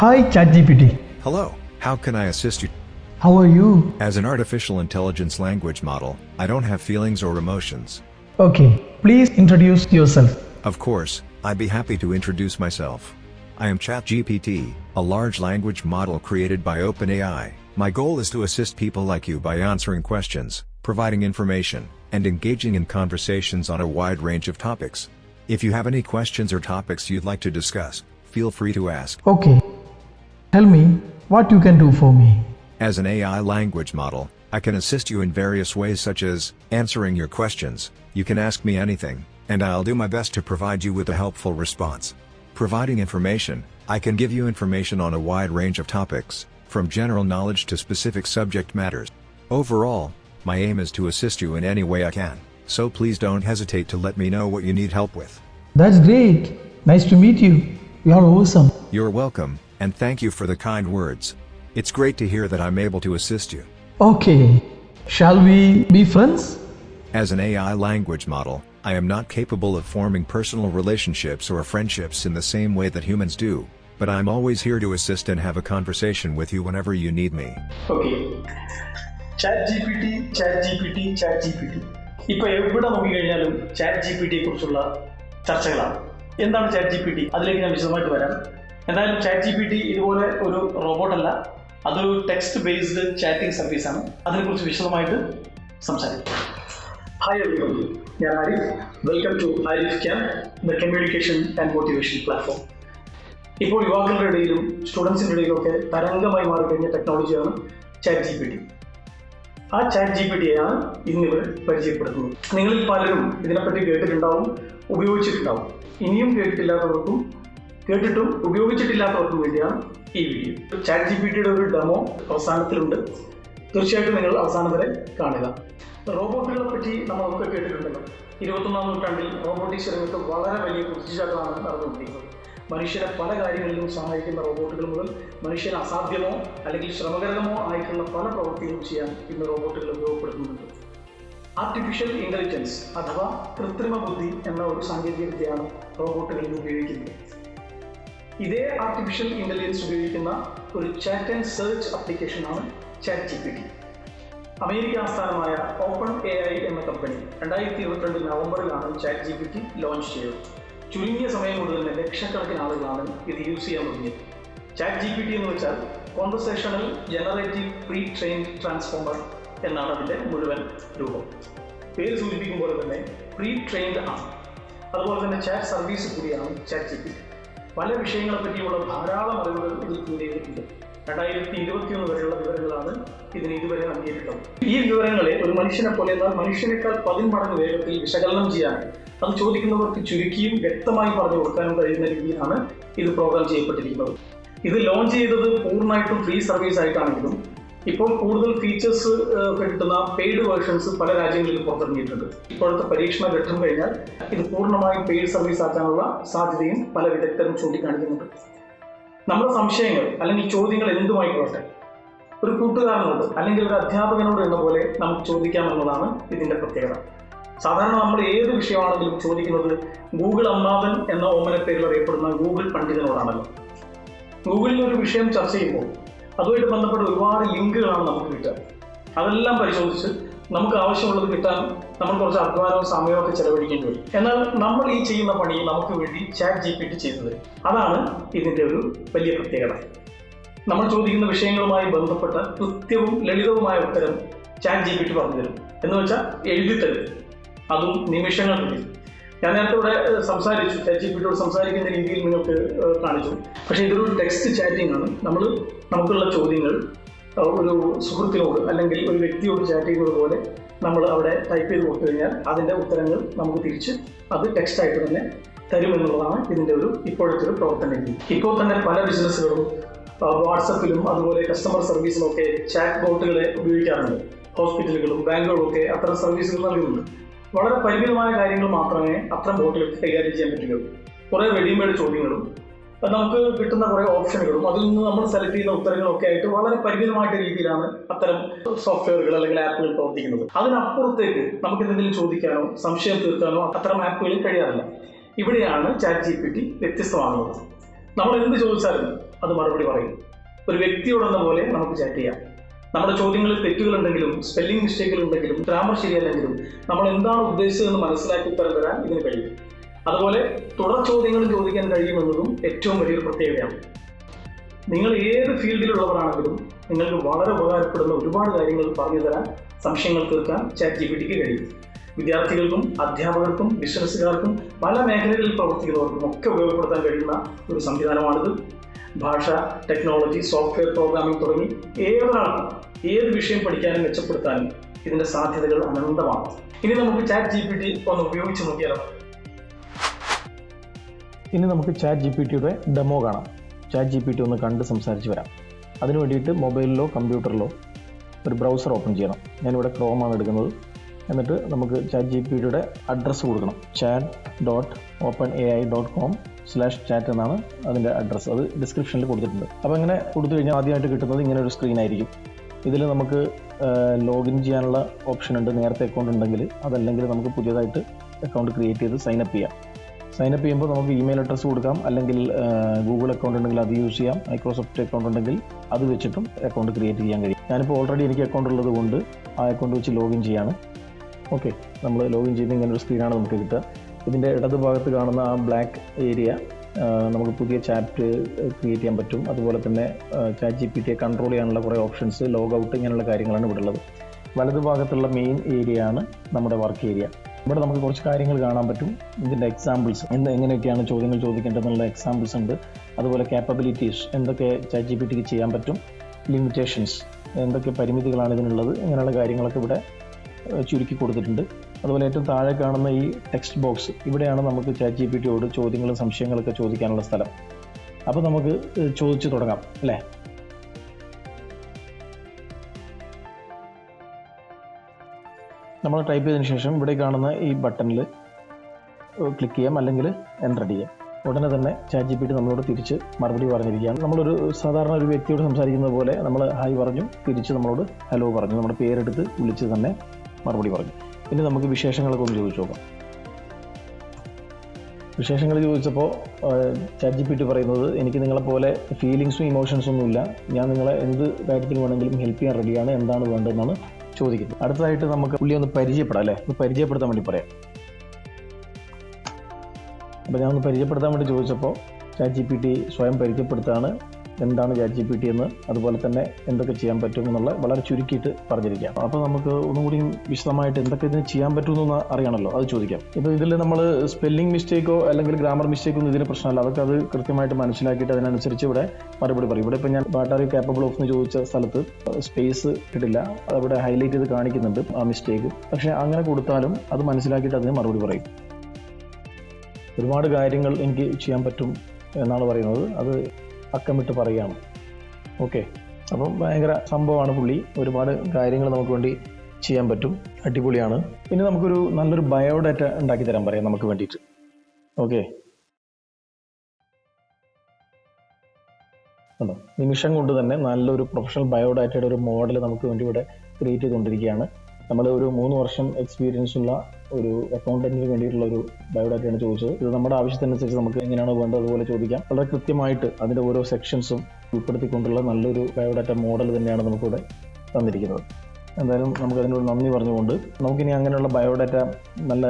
Hi ChatGPT. Hello, how can I assist you? How are you? As an artificial intelligence language model, I don't have feelings or emotions. Okay, please introduce yourself. Of course, I'd be happy to introduce myself. I am ChatGPT, a large language model created by OpenAI. My goal is to assist people like you by answering questions, providing information, and engaging in conversations on a wide range of topics. If you have any questions or topics you'd like to discuss, feel free to ask. Okay, tell me what you can do for me. As an AI language model, I can assist you in various ways such as answering your questions. You can ask me anything, and I'll do my best to provide you with a helpful response. Providing information, I can give you information on a wide range of topics, from general knowledge to specific subject matters. Overall, my aim is to assist you in any way I can, so please don't hesitate to let me know what you need help with. That's great. Nice to meet you. You are awesome. You're welcome, and thank you for the kind words. It's great to hear that I'm able to assist you. Okay, shall we be friends? As an AI language model, I am not capable of forming personal relationships or friendships in the same way that humans do, but I'm always here to assist and have a conversation with you whenever you need me. Okay. ChatGPT. ഇപ്പോൾ എവിടെ നോക്കി കഴിഞ്ഞാലും ChatGPTയെ കുറിച്ചുള്ള ചർച്ചകളാണ്. എന്താണ് ChatGPT? അതിലേക്ക് ഞാൻ വിശദമായിട്ട് വരാം. എന്തായാലും ChatGPT ഇതുപോലെ ഒരു റോബോട്ടല്ല, അതൊരു ടെക്സ്റ്റ് ബേസ്ഡ് ചാറ്റിംഗ് സർവീസാണ്. അതിനെക്കുറിച്ച് വിശദമായിട്ട് സംസാരിക്കാം. ഹായ് എവരിബഡി, ഞാൻ Arif. Welcome to Arif camp, the communication and motivation platform. ഇപ്പോൾ യുവാക്കളുടെ ഇടയിലും സ്റ്റുഡൻസിൻ്റെ ഇടയിലൊക്കെ തരംഗമായി മാറിക്കഴിഞ്ഞ ടെക്നോളജിയാണ് ChatGPT. ആ ChatGPTയാണ് ഇന്നിവിടെ പരിചയപ്പെടുത്തുന്നത്. നിങ്ങളിൽ പലരും ഇതിനെപ്പറ്റി കേട്ടിട്ടുണ്ടാവും, ഉപയോഗിച്ചിട്ടുണ്ടാവും. ഇനിയും കേട്ടിട്ടും ഉപയോഗിച്ചിട്ടില്ലാത്തവർക്കും വേണ്ടിയാണ് ഈ വീഡിയോ. ChatGPTയുടെ ഒരു ഡെമോ അവസാനത്തിലുണ്ട്. തീർച്ചയായിട്ടും നിങ്ങൾ അവസാനം വരെ കാണുക. റോബോട്ടുകളെ പറ്റി നമ്മളൊക്കെ കേട്ടിട്ടുണ്ടല്ലോ. 21ാം നൂറ്റാണ്ടിൽ റോബോട്ടിക്സ് രംഗത്ത് വളരെ വലിയ കുതിച്ചുചാട്ടമാണ് നടന്നുകൊണ്ടിരിക്കുന്നത്. മനുഷ്യരെ പല കാര്യങ്ങളിലും സഹായിക്കുന്ന റോബോട്ടുകൾ മുതൽ മനുഷ്യന് അസാധ്യമോ അല്ലെങ്കിൽ ശ്രമകരമോ ആയിട്ടുള്ള പല പ്രവൃത്തികളും ചെയ്യാൻ ഇന്ന് റോബോട്ടുകൾ ഉപയോഗപ്പെടുത്തുന്നുണ്ട്. ആർട്ടിഫിഷ്യൽ ഇൻ്റലിജൻസ് അഥവാ കൃത്രിമ ബുദ്ധി എന്ന ഒരു സാങ്കേതിക വിദ്യയാണ് റോബോട്ടുകളിൽ ഉപയോഗിക്കുന്നത്. ഇതേ ആർട്ടിഫിഷ്യൽ ഇൻ്റലിജൻസ് ഉപയോഗിക്കുന്ന ഒരു ചാറ്റ് ആൻഡ് സെർച്ച് ആപ്ലിക്കേഷനാണ് ChatGPT. അമേരിക്ക ആസ്ഥാനമായ OpenAI എന്ന കമ്പനി 2022 നവംബറിലാണ് ChatGPT ലോഞ്ച് ചെയ്തത്. ചുരുങ്ങിയ സമയം കൊണ്ട് തന്നെ ലക്ഷക്കണക്കിന് ആളുകളാണ് ഇത് യൂസ് ചെയ്യാൻ തുടങ്ങിയത്. ChatGPT എന്ന് വെച്ചാൽ conversational generative pre trained transformer എന്നാണ് അതിൻ്റെ മുഴുവൻ രൂപം. പേര് സൂചിപ്പിക്കും പോലെ തന്നെ പ്രീ ട്രെയിൻഡ് ആണ്. അതുപോലെ തന്നെ ചാറ്റ് സർവീസ് കൂടിയാണ് ChatGPT. പല വിഷയങ്ങളെ പറ്റിയുള്ള ധാരാളം അറിവുകൾ ഇതിൽ കൂടിയിട്ടുണ്ട്. 2021 വരെയുള്ള വിവരങ്ങളാണ് ഇതിന് ഇതുവരെ നൽകിയിട്ടുള്ളത്. ഈ വിവരങ്ങളെ ഒരു മനുഷ്യനെ പോലെ, എന്നാൽ മനുഷ്യനേക്കാൾ 10 മടങ്ങ് വേഗത്തിൽ വിശകലനം ചെയ്യാനും അത് ചോദിക്കുന്നവർക്ക് ചുരുക്കിയും വ്യക്തമായി പറഞ്ഞു കൊടുക്കാനും കഴിയുന്ന രീതിയിലാണ് ഇത് പ്രോഗ്രാം ചെയ്യപ്പെട്ടിരിക്കുന്നത്. ഇത് ലോഞ്ച് ചെയ്തത് പൂർണ്ണമായിട്ടും ഫ്രീ സർവീസ് ആയിട്ടാണെങ്കിലും ഇപ്പോൾ കൂടുതൽ ഫീച്ചേഴ്സ് കിട്ടുന്ന പെയ്ഡ് വേർഷൻസ് പല രാജ്യങ്ങളിൽ പുറത്തിറങ്ങിയിട്ടുണ്ട്. ഇപ്പോഴത്തെ പരീക്ഷണ ഘട്ടം കഴിഞ്ഞാൽ ഇത് പൂർണ്ണമായും പെയ്ഡ് സർവീസ് ആക്കാനുള്ള സാധ്യതയും പല വിദഗ്ധരും ചൂണ്ടിക്കാണിക്കുന്നുണ്ട്. നമ്മുടെ സംശയങ്ങൾ അല്ലെങ്കിൽ ചോദ്യങ്ങൾ എന്തുമായിക്കൊള്ളട്ടെ, ഒരു കൂട്ടുകാരനോട് അല്ലെങ്കിൽ ഒരു അധ്യാപകനോട് എന്ന പോലെ നമുക്ക് ചോദിക്കാമെന്നതാണ് ഇതിൻ്റെ പ്രത്യേകത. സാധാരണ നമ്മൾ ഏത് വിഷയമാണെങ്കിലും ചോദിക്കുന്നത് ഗൂഗിൾ അമ്മാവൻ എന്ന ഓമന പേരിൽ അറിയപ്പെടുന്ന ഗൂഗിൾ പണ്ഡിതനോടാണല്ലോ. ഗൂഗിളിൽ ഒരു വിഷയം ചർച്ച ചെയ്യുമ്പോൾ അതുമായിട്ട് ബന്ധപ്പെട്ട ഒരുപാട് ലിങ്കുകളാണ് നമുക്ക് കിട്ടുക. അതെല്ലാം പരിശോധിച്ച് നമുക്ക് ആവശ്യമുള്ളത് കിട്ടാൻ നമ്മൾ കുറച്ച് അധ്വാനവും സമയവും ഒക്കെ ചെലവഴിക്കേണ്ടി വരും. എന്നാൽ നമ്മൾ ഈ ചെയ്യുന്ന പണി നമുക്ക് വേണ്ടി ChatGPT ചെയ്തു തരും. അതാണ് ഇതിൻ്റെ ഒരു വലിയ പ്രത്യേകത. നമ്മൾ ചോദിക്കുന്ന വിഷയങ്ങളുമായി ബന്ധപ്പെട്ട കൃത്യവും ലളിതവുമായ ഉത്തരം ChatGPT പറഞ്ഞു തരും. എന്ന് വെച്ചാൽ എഴുതി തരും, അതും നിമിഷങ്ങൾക്കുള്ളിൽ. ഞാൻ നേരത്തെ ഇവിടെ സംസാരിച്ചു, ChatGPTയോട് സംസാരിക്കുന്ന രീതിയിൽ നിങ്ങൾക്ക് കാണിച്ചു. പക്ഷേ ഇതൊരു ടെക്സ്റ്റ് ചാറ്റിംഗ് ആണ്. നമുക്കുള്ള ചോദ്യങ്ങൾ ഒരു സുഹൃത്തിനോട് അല്ലെങ്കിൽ ഒരു വ്യക്തിയോട് ചാറ്റ് ചെയ്യുന്നത് പോലെ നമ്മൾ അവിടെ ടൈപ്പ് ചെയ്ത് കൊടുത്തു കഴിഞ്ഞാൽ അതിൻ്റെ ഉത്തരങ്ങൾ നമുക്ക് തിരിച്ച് അത് ടെക്സ്റ്റായിട്ട് തന്നെ തരുമെന്നുള്ളതാണ് ഇതിൻ്റെ ഒരു ഇപ്പോഴത്തെ ഒരു പ്രവർത്തന രീതി. ഇപ്പോൾ തന്നെ പല ബിസിനസ്സുകളും വാട്സപ്പിലും അതുപോലെ കസ്റ്റമർ സർവീസിലും ഒക്കെ ചാറ്റ് ബോട്ടുകളെ ഉപയോഗിക്കാറുണ്ട്. ഹോസ്പിറ്റലുകളും ബാങ്കുകളും ഒക്കെ അത്തരം സർവീസുകൾ നൽകുന്നുണ്ട്. വളരെ പരിമിതമായ കാര്യങ്ങൾ മാത്രമേ അത്തരം ബോട്ടുകൾക്ക് കൈകാര്യം ചെയ്യാൻ പറ്റുകയുള്ളൂ. കുറേ റെഡിമെയ്ഡ് ചോദ്യങ്ങളും നമുക്ക് കിട്ടുന്ന കുറേ ഓപ്ഷനുകളും അതിൽ നിന്ന് നമ്മൾ സെലക്ട് ചെയ്യുന്ന ഉത്തരങ്ങളൊക്കെ ആയിട്ട് വളരെ പരിമിതമായിട്ട് രീതിയിലാണ് അത്തരം സോഫ്റ്റ്വെയറുകൾ അല്ലെങ്കിൽ ആപ്പുകൾ പ്രവർത്തിക്കുന്നത്. അതിനപ്പുറത്തേക്ക് നമുക്ക് എന്തെങ്കിലും ചോദിക്കാനോ സംശയം തീർക്കാനോ അത്തരം ആപ്പുകളിൽ കഴിയാറില്ല. ഇവിടെയാണ് ChatGPT വ്യത്യസ്തമാകുന്നത്. നമ്മൾ എന്ത് ചോദിച്ചാലും അത് മറുപടി പറയും. ഒരു വ്യക്തിയോടെന്ന പോലെ നമുക്ക് ചാറ്റ് ചെയ്യാം. നമ്മുടെ ചോദ്യങ്ങളിൽ തെറ്റുകളുണ്ടെങ്കിലും സ്പെല്ലിംഗ് മിസ്റ്റേക്കുകൾ ഉണ്ടെങ്കിലും ഗ്രാമർ ശരിയല്ലെങ്കിലും നമ്മൾ എന്താണ് ഉദ്ദേശിച്ചതെന്ന് മനസ്സിലാക്കി ഉത്തരം തരാൻ ഇതിന് കഴിയും. അതുപോലെ തുടർ ചോദ്യങ്ങൾ ചോദിക്കാൻ കഴിയുമെന്നതും ഏറ്റവും വലിയൊരു പ്രത്യേകതയാണ്. നിങ്ങൾ ഏത് ഫീൽഡിലുള്ളവരാണെങ്കിലും നിങ്ങൾക്ക് വളരെ ഉപകാരപ്പെടുന്ന ഒരുപാട് കാര്യങ്ങൾ പറഞ്ഞു തരാൻ, സംശയങ്ങൾ തീർക്കാൻ ChatGPTക്ക് കഴിയും. വിദ്യാർത്ഥികൾക്കും അധ്യാപകർക്കും ബിസിനസ്സുകാർക്കും പല മേഖലകളിൽ പ്രവർത്തിക്കുന്നവർക്കും ഒക്കെ ഉപയോഗപ്പെടുത്താൻ കഴിയുന്ന ഒരു സംവിധാനമാണിത്. ഭാഷ, ടെക്നോളജി, സോഫ്റ്റ്വെയർ പ്രോഗ്രാമിംഗ് തുടങ്ങി ഏതൊരാൾക്കും ഏത് വിഷയം പഠിക്കാനും മെച്ചപ്പെടുത്താനും ഇതിൻ്റെ സാധ്യതകൾ അനന്തമാണ്. ഇനി നമുക്ക് ChatGPT ഒന്ന് ഉപയോഗിച്ച് നോക്കിയാലോ? ഇനി നമുക്ക് ChatGPTയുടെ ഡെമോ കാണാം. ChatGPT ഒന്ന് കണ്ട് സംസാരിച്ച് വരാം. അതിന് വേണ്ടിയിട്ട് മൊബൈലിലോ കമ്പ്യൂട്ടറിലോ ഒരു ബ്രൗസർ ഓപ്പൺ ചെയ്യണം. ഞാനിവിടെ ക്രോമാണ് എടുക്കുന്നത്. എന്നിട്ട് നമുക്ക് ChatGPTയുടെ അഡ്രസ്സ് കൊടുക്കണം. chat.openai.com/chat എന്നാണ് അതിൻ്റെ അഡ്രസ്സ്. അത് ഡിസ്ക്രിപ്ഷനിൽ കൊടുത്തിട്ടുണ്ട്. അപ്പോൾ ഇങ്ങനെ കൊടുത്തു കഴിഞ്ഞാൽ ആദ്യമായിട്ട് കിട്ടുന്നത് ഇങ്ങനെ ഒരു സ്ക്രീൻ ആയിരിക്കും. ഇതിൽ നമുക്ക് ലോഗിൻ ചെയ്യാനുള്ള ഓപ്ഷൻ ഉണ്ട്. നേരത്തെ അക്കൗണ്ട് ഉണ്ടെങ്കിൽ, അതല്ലെങ്കിൽ നമുക്ക് പുതിയതായിട്ട് അക്കൗണ്ട് ക്രിയേറ്റ് ചെയ്ത് സൈനപ്പ് ചെയ്യാം. സൈനപ്പ് ചെയ്യുമ്പോൾ നമുക്ക് ഇമെയിൽ അഡ്രസ്സ് കൊടുക്കാം, അല്ലെങ്കിൽ ഗൂഗിൾ അക്കൗണ്ട് ഉണ്ടെങ്കിൽ അത് യൂസ് ചെയ്യാം. മൈക്രോസോഫ്റ്റ് അക്കൗണ്ട് ഉണ്ടെങ്കിൽ അത് വെച്ചിട്ടും അക്കൗണ്ട് ക്രിയേറ്റ് ചെയ്യാൻ കഴിയും. ഞാനിപ്പോൾ ഓൾറെഡി എനിക്ക് അക്കൗണ്ട് ഉള്ളത് കൊണ്ട് ആ അക്കൗണ്ട് വെച്ച് ലോഗിൻ ചെയ്യാണ്. ഓക്കെ, നമ്മൾ ലോഗിൻ ചെയ്ത് ഇങ്ങനെ ഒരു സ്ക്രീനാണ് നമുക്ക് കിട്ടുക. ഇതിൻ്റെ ഇടത് ഭാഗത്ത് കാണുന്ന ആ ബ്ലാക്ക് ഏരിയ നമുക്ക് പുതിയ ചാറ്റ് ക്രിയേറ്റ് ചെയ്യാൻ പറ്റും. അതുപോലെ തന്നെ ChatGPTയെ കൺട്രോൾ ചെയ്യാനുള്ള കുറേ ഓപ്ഷൻസ്, ലോഗ് ഔട്ട്, ഇങ്ങനെയുള്ള കാര്യങ്ങളാണ് ഇവിടെ ഉള്ളത്. വലതു ഭാഗത്തുള്ള മെയിൻ ഏരിയ ആണ് നമ്മുടെ വർക്ക് ഏരിയ. ഇവിടെ നമുക്ക് കുറച്ച് കാര്യങ്ങൾ കാണാൻ പറ്റും. ഇതിൻ്റെ എക്സാമ്പിൾസ്, എങ്ങനെയൊക്കെയാണ് ചോദ്യങ്ങൾ ചോദിക്കേണ്ടതെന്നുള്ള എക്സാമ്പിൾസ് ഉണ്ട്. അതുപോലെ ക്യാപ്പബിലിറ്റീസ്, എന്തൊക്കെ ChatGPTക്ക് ചെയ്യാൻ പറ്റും, ലിമിറ്റേഷൻസ്, എന്തൊക്കെ പരിമിതികളാണ് ഇതിനുള്ളത്, ഇങ്ങനെയുള്ള കാര്യങ്ങളൊക്കെ ഇവിടെ ചുരുക്കി കൊടുത്തിട്ടുണ്ട്. അതുപോലെ ഏറ്റവും താഴെ കാണുന്ന ഈ ടെക്സ്റ്റ് ബോക്സ്, ഇവിടെയാണ് നമുക്ക് ChatGPTയോട് ചോദ്യങ്ങളും സംശയങ്ങളൊക്കെ ചോദിക്കാനുള്ള സ്ഥലം. അപ്പോൾ നമുക്ക് ചോദിച്ചു തുടങ്ങാം അല്ലേ? നമ്മൾ ടൈപ്പ് ചെയ്തതിന് ശേഷം ഇവിടെ കാണുന്ന ഈ ബട്ടണിൽ ക്ലിക്ക് ചെയ്യാം, അല്ലെങ്കിൽ എൻ്റർ ചെയ്യാം. ഉടനെ തന്നെ ChatGPT നമ്മളോട് തിരിച്ച് മറുപടി പറഞ്ഞിരിക്കുകയാണ്. നമ്മളൊരു സാധാരണ ഒരു വ്യക്തിയോട് സംസാരിക്കുന്നത് പോലെ നമ്മൾ ഹായ് പറഞ്ഞു, തിരിച്ച് നമ്മളോട് ഹലോ പറഞ്ഞു, നമ്മുടെ പേരെടുത്ത് വിളിച്ച് തന്നെ മറുപടി പറഞ്ഞു. ഇനി നമുക്ക് വിശേഷങ്ങളൊക്കെ ഒന്ന് ചോദിച്ചു നോക്കാം. വിശേഷങ്ങൾ ചോദിച്ചപ്പോൾ ChatGPT പറയുന്നത്, എനിക്ക് നിങ്ങളെപ്പോലെ ഫീലിങ്സും ഇമോഷൻസും ഒന്നുമില്ല, ഞാൻ നിങ്ങളെ എന്ത് കാര്യത്തിൽ വേണമെങ്കിലും ഹെൽപ്പ് ചെയ്യാൻ റെഡിയാണ്, എന്താണ് വേണ്ടതെന്നാണ് ചോദിക്കുന്നത്. അടുത്തതായിട്ട് നമുക്ക് പുള്ളി ഒന്ന് പരിചയപ്പെടാം അല്ലേ? ഒന്ന് പരിചയപ്പെടുത്താൻ വേണ്ടി പറയാം. അപ്പോൾ ഞാൻ ഒന്ന് പരിചയപ്പെടുത്താൻ വേണ്ടി ചോദിച്ചപ്പോൾ ChatGPT സ്വയം പരിചയപ്പെടുത്താണ്, എന്താണ് ChatGPT എന്ന്, അതുപോലെ തന്നെ എന്തൊക്കെ ചെയ്യാൻ പറ്റും എന്നുള്ള വളരെ ചുരുക്കിയിട്ട് പറഞ്ഞിരിക്കാം. അപ്പോൾ നമുക്ക് ഒന്നുകൂടി വിശദമായിട്ട് എന്തൊക്കെ ഇതിന് ചെയ്യാൻ പറ്റുമെന്ന് അറിയണമല്ലോ, അത് ചോദിക്കാം. ഇപ്പോൾ ഇതിൽ നമ്മൾ സ്പെല്ലിംഗ് മിസ്റ്റേക്കോ അല്ലെങ്കിൽ ഗ്രാമർ മിസ്റ്റേക്കോ ഒന്നും ഇതിന് പ്രശ്നമല്ല. അതൊക്കെ അത് കൃത്യമായിട്ട് മനസ്സിലാക്കിയിട്ട് അതിനനുസരിച്ച് ഇവിടെ മറുപടി പറയും. ഇവിടെ ഇപ്പോൾ ഞാൻ what are you capable of എന്ന് ചോദിച്ച സ്ഥലത്ത് സ്പേസ് ഇട്ടില്ല, അതവിടെ ഹൈലൈറ്റ് ചെയ്ത് കാണിക്കുന്നുണ്ട് ആ മിസ്റ്റേക്ക്. പക്ഷേ അങ്ങനെ കൊടുത്താലും അത് മനസ്സിലാക്കിയിട്ട് അതിന് മറുപടി പറയും. ഒരുപാട് കാര്യങ്ങൾ എനിക്ക് ചെയ്യാൻ പറ്റും എന്നാണ് പറയുന്നത്, അത് അക്കമിട്ട് പറയുകയാണ്. ഓക്കെ, അപ്പം ഭയങ്കര സംഭവമാണ് പുള്ളി. ഒരുപാട് കാര്യങ്ങൾ നമുക്ക് വേണ്ടി ചെയ്യാൻ പറ്റും, അടിപൊളിയാണ്. ഇനി നമുക്കൊരു നല്ലൊരു ബയോഡാറ്റ ഉണ്ടാക്കി തരാൻ പറയാം നമുക്ക് വേണ്ടിയിട്ട്. ഓക്കെ, ഉണ്ടോ? നിമിഷം കൊണ്ട് തന്നെ നല്ലൊരു പ്രൊഫഷണൽ ബയോഡാറ്റയുടെ ഒരു മോഡൽ നമുക്ക് വേണ്ടി ഇവിടെ ക്രിയേറ്റ് ചെയ്തുകൊണ്ടിരിക്കുകയാണ്. നമ്മൾ ഒരു 3 വർഷം എക്സ്പീരിയൻസ് ഉള്ള ഒരു അക്കൗണ്ടന്റിന് വേണ്ടിയിട്ടുള്ള ഒരു ബയോഡാറ്റയാണ് ചോദിച്ചത്. ഇത് നമ്മുടെ ആവശ്യത്തിനനുസരിച്ച് നമുക്ക് എങ്ങനെയാണോ വേണ്ടത് അതുപോലെ ചോദിക്കാം. വളരെ കൃത്യമായിട്ട് അതിൻ്റെ ഓരോ സെക്ഷൻസും ഉൾപ്പെടുത്തിക്കൊണ്ടുള്ള നല്ലൊരു ബയോഡാറ്റ മോഡൽ തന്നെയാണ് നമുക്കിവിടെ തന്നിരിക്കുന്നത്. എന്തായാലും നമുക്കതിനോട് നന്ദി പറഞ്ഞുകൊണ്ട് നമുക്കിനി അങ്ങനെയുള്ള ബയോഡാറ്റ നല്ല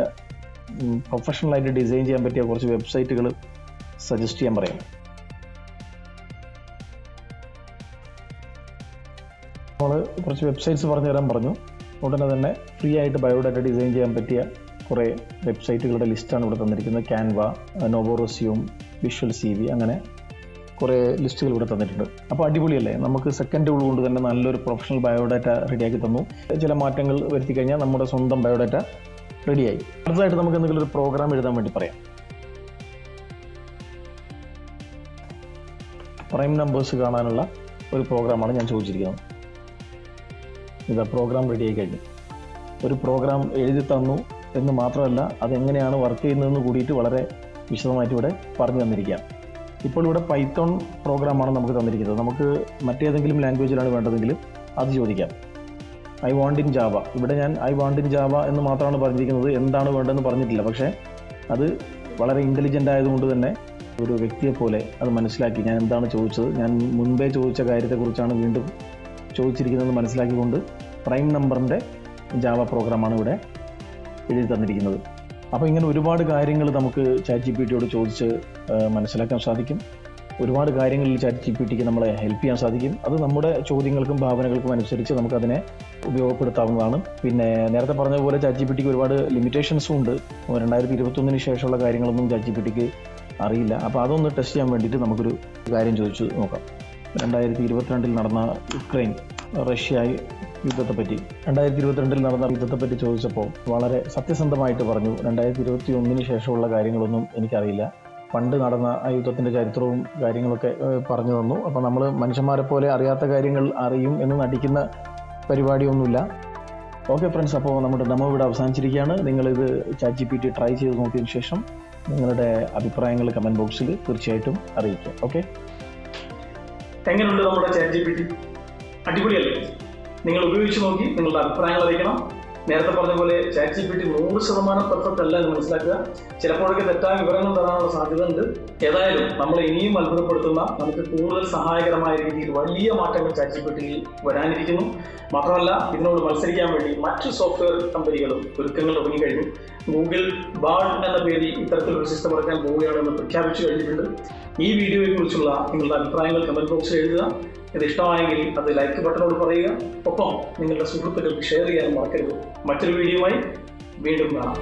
പ്രൊഫഷണലായിട്ട് ഡിസൈൻ ചെയ്യാൻ പറ്റിയ കുറച്ച് വെബ്സൈറ്റുകൾ സജസ്റ്റ് ചെയ്യാൻ പറയാം. നമ്മൾ കുറച്ച് വെബ്സൈറ്റ്സ് പറഞ്ഞു തരാൻ പറഞ്ഞു. ഉടനെ തന്നെ ഫ്രീ ആയിട്ട് ബയോഡാറ്റ ഡിസൈൻ ചെയ്യാൻ പറ്റിയ കുറേ വെബ്സൈറ്റുകളുടെ ലിസ്റ്റാണ് ഇവിടെ തന്നിരിക്കുന്നത്. ക്യാൻവ, നോവോറെസ്യൂം, വിഷ്വൽ CV, അങ്ങനെ കുറേ ലിസ്റ്റുകൾ ഇവിടെ തന്നിട്ടുണ്ട്. അപ്പോൾ അടിപൊളിയല്ലേ? നമുക്ക് സെക്കൻഡുകൾ കൊണ്ട് തന്നെ നല്ലൊരു പ്രൊഫഷണൽ ബയോഡാറ്റ റെഡിയാക്കി തന്നു. ചില മാറ്റങ്ങൾ വരുത്തി കഴിഞ്ഞാൽ നമ്മുടെ സ്വന്തം ബയോഡാറ്റ റെഡിയായി. അടുത്തതായിട്ട് നമുക്ക് എന്തെങ്കിലും ഒരു പ്രോഗ്രാം എഴുതാൻ വേണ്ടി പറയാം. പ്രൈം നമ്പേഴ്സ് കാണാനുള്ള ഒരു പ്രോഗ്രാമാണ് ഞാൻ ചോദിച്ചിരിക്കുന്നത്. ഇതാ പ്രോഗ്രാം റെഡിയായി കഴിഞ്ഞു. ഒരു പ്രോഗ്രാം എഴുതി തന്നു എന്ന് മാത്രമല്ല, അതെങ്ങനെയാണ് വർക്ക് ചെയ്യുന്നതെന്ന് കൂടിയിട്ട് വളരെ വിശദമായിട്ട് ഇവിടെ പറഞ്ഞു തന്നിരിക്കാം. ഇപ്പോൾ ഇവിടെ പൈത്തോൺ പ്രോഗ്രാമാണ് നമുക്ക് തന്നിരിക്കുന്നത്. നമുക്ക് മറ്റേതെങ്കിലും ലാംഗ്വേജിലാണ് വേണ്ടതെങ്കിൽ അത് ചോദിക്കാം. ഐ വാണ്ട് ഇൻ ജാവ, ഇവിടെ ഞാൻ ഐ വാണ്ട് ഇൻ ജാവ എന്ന് മാത്രമാണ് പറഞ്ഞിരിക്കുന്നത്, എന്താണ് വേണ്ടതെന്ന് പറഞ്ഞിട്ടില്ല. പക്ഷേ അത് വളരെ ഇൻ്റലിജൻ്റ് ആയതുകൊണ്ട് തന്നെ ഒരു വ്യക്തിയെ പോലെ അത് മനസ്സിലാക്കി ഞാൻ എന്താണ് ചോദിച്ചത്, ഞാൻ മുൻപേ ചോദിച്ച കാര്യത്തെക്കുറിച്ചാണ് വീണ്ടും ചോദിച്ചിരിക്കുന്നതെന്ന് മനസ്സിലാക്കിക്കൊണ്ട് പ്രൈം നമ്പറിൻ്റെ ജാവ പ്രോഗ്രാമാണ് ഇവിടെ എഴുതി തന്നിരിക്കുന്നത്. അപ്പോൾ ഇങ്ങനെ ഒരുപാട് കാര്യങ്ങൾ നമുക്ക് ChatGPTയോട് ചോദിച്ച് മനസ്സിലാക്കാൻ സാധിക്കും. ഒരുപാട് കാര്യങ്ങളിൽ ChatGPTക്ക് നമ്മളെ ഹെൽപ്പ് ചെയ്യാൻ സാധിക്കും. അത് നമ്മുടെ ചോദ്യങ്ങൾക്കും ഭാവനകൾക്കും അനുസരിച്ച് നമുക്കതിനെ ഉപയോഗപ്പെടുത്താവുന്നതാണ്. പിന്നെ നേരത്തെ പറഞ്ഞതുപോലെ ChatGPTക്ക് ഒരുപാട് ലിമിറ്റേഷൻസും ഉണ്ട്. 2021 ശേഷമുള്ള കാര്യങ്ങളൊന്നും ChatGPTക്ക് അറിയില്ല. അപ്പോൾ അതൊന്ന് ടെസ്റ്റ് ചെയ്യാൻ വേണ്ടിയിട്ട് നമുക്കൊരു കാര്യം ചോദിച്ചു നോക്കാം. 2022 നടന്ന യുക്രൈൻ റഷ്യ യുദ്ധത്തെപ്പറ്റി 2022 നടന്ന യുദ്ധത്തെപ്പറ്റി ചോദിച്ചപ്പോൾ വളരെ സത്യസന്ധമായിട്ട് പറഞ്ഞു, 2021 ശേഷമുള്ള കാര്യങ്ങളൊന്നും എനിക്കറിയില്ല, പണ്ട് നടന്ന ആ യുദ്ധത്തിൻ്റെ ചരിത്രവും കാര്യങ്ങളൊക്കെ പറഞ്ഞു തന്നു. അപ്പോൾ നമ്മൾ മനുഷ്യന്മാരെ പോലെ അറിയാത്ത കാര്യങ്ങൾ അറിയും എന്ന് നടിക്കുന്ന പരിപാടിയൊന്നുമില്ല. ഓക്കെ ഫ്രണ്ട്സ്, അപ്പോൾ നമ്മുടെ ഡെമോ ഇവിടെ അവസാനിച്ചിരിക്കുകയാണ്. നിങ്ങളിത് ChatGPT ട്രൈ ചെയ്ത് നോക്കിയതിന് ശേഷം നിങ്ങളുടെ അഭിപ്രായങ്ങൾ കമൻറ്റ് ബോക്സിൽ തീർച്ചയായിട്ടും അറിയിക്കുക. ഓക്കെ, എങ്ങനെയുണ്ട് നമ്മുടെ ChatGPT? അടിപൊളിയല്ലേ? നിങ്ങൾ ഉപയോഗിച്ച് നോക്കി നിങ്ങളുടെ അഭിപ്രായങ്ങൾ അറിയിക്കണം. നേരത്തെ പറഞ്ഞ പോലെ ChatGPT 100% പെർഫെക്റ്റ് അല്ല എന്ന് മനസ്സിലാക്കുക. ചിലപ്പോഴൊക്കെ തെറ്റായ വിവരങ്ങൾ തരാനുള്ള സാധ്യത ഉണ്ട്. ഏതായാലും നമ്മൾ ഇനിയും അത്ഭുതപ്പെടുത്തുന്ന, നമുക്ക് കൂടുതൽ സഹായകരമായ രീതിയിൽ വലിയ മാറ്റങ്ങൾ ChatGPTയിൽ വരാനിരിക്കുന്നു. മാത്രമല്ല, ഇതിനോട് മത്സരിക്കാൻ വേണ്ടി മറ്റു സോഫ്റ്റ്വെയർ കമ്പനികളും ഒരുക്കങ്ങൾ തുടങ്ങിക്കഴിഞ്ഞു. ഗൂഗിൾ ബാർഡ് എന്ന പേരിൽ ഇത്തരത്തിലൊരു സിസ്റ്റം ഇറക്കാൻ പോവുകയാണെന്ന് പ്രഖ്യാപിച്ചു കഴിഞ്ഞിട്ടുണ്ട്. ഈ വീഡിയോയെ കുറിച്ചുള്ള നിങ്ങളുടെ അഭിപ്രായങ്ങൾ കമന്റ് ബോക്സിൽ എഴുതുക. ഇത് ഇഷ്ടമായെങ്കിൽ അത് ലൈക്ക് ബട്ടണോട് പറയുക. ഒപ്പം നിങ്ങളുടെ സുഹൃത്തുക്കൾക്ക് ഷെയർ ചെയ്യാൻ മറക്കരുത്. മറ്റൊരു വീഡിയോയുമായി വീണ്ടും കാണാം.